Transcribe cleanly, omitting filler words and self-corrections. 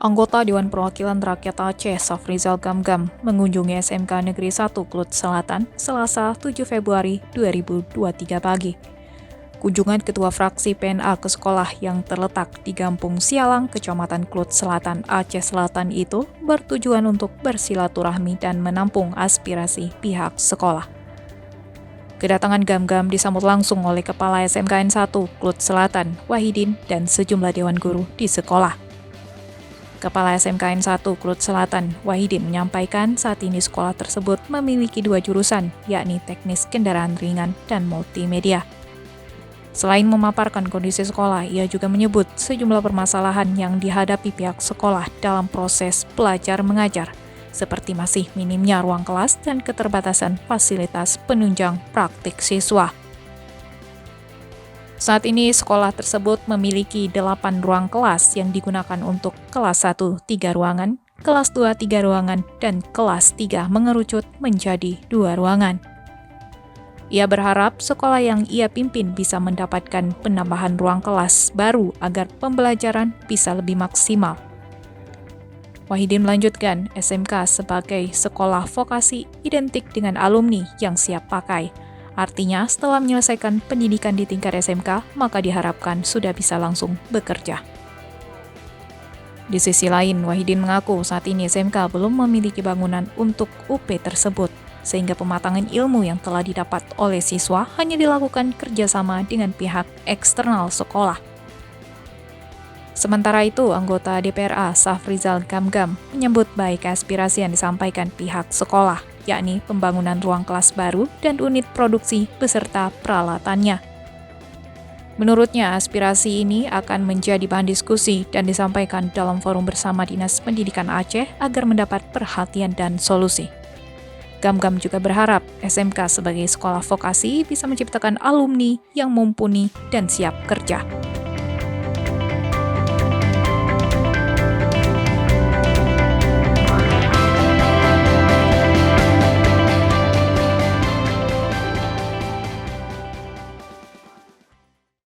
Anggota Dewan Perwakilan Rakyat Aceh, Safrizal Gamgam, mengunjungi SMK Negeri 1 Klut Selatan, Selasa 7 Februari 2023 pagi. Kunjungan Ketua Fraksi PNA ke sekolah yang terletak di Gampung Sialang, Kecamatan Klut Selatan, Aceh Selatan itu bertujuan untuk bersilaturahmi dan menampung aspirasi pihak sekolah. Kedatangan Gamgam disambut langsung oleh Kepala SMKN 1 Klut Selatan, Wahidin, dan sejumlah dewan guru di sekolah. Kepala SMKN 1 Klut Selatan, Wahidin, menyampaikan saat ini sekolah tersebut memiliki 2 jurusan, yakni teknis kendaraan ringan dan multimedia. Selain memaparkan kondisi sekolah, ia juga menyebut sejumlah permasalahan yang dihadapi pihak sekolah dalam proses belajar mengajar, seperti masih minimnya ruang kelas dan keterbatasan fasilitas penunjang praktik siswa. Saat ini sekolah tersebut memiliki 8 ruang kelas yang digunakan untuk kelas 1 3 ruangan, kelas 2 3 ruangan, dan kelas 3 mengerucut menjadi 2 ruangan. Ia berharap sekolah yang ia pimpin bisa mendapatkan penambahan ruang kelas baru agar pembelajaran bisa lebih maksimal. Wahidin melanjutkan, SMK sebagai sekolah vokasi identik dengan alumni yang siap pakai. Artinya, setelah menyelesaikan pendidikan di tingkat SMK, maka diharapkan sudah bisa langsung bekerja. Di sisi lain, Wahidin mengaku saat ini SMK belum memiliki bangunan untuk UP tersebut, sehingga pematangan ilmu yang telah didapat oleh siswa hanya dilakukan kerjasama dengan pihak eksternal sekolah. Sementara itu, anggota DPRA Safrizal Gamgam menyambut baik aspirasi yang disampaikan pihak sekolah, yakni pembangunan ruang kelas baru dan unit produksi beserta peralatannya. Menurutnya, aspirasi ini akan menjadi bahan diskusi dan disampaikan dalam forum bersama Dinas Pendidikan Aceh agar mendapat perhatian dan solusi. Gamgam juga berharap SMK sebagai sekolah vokasi bisa menciptakan alumni yang mumpuni dan siap kerja.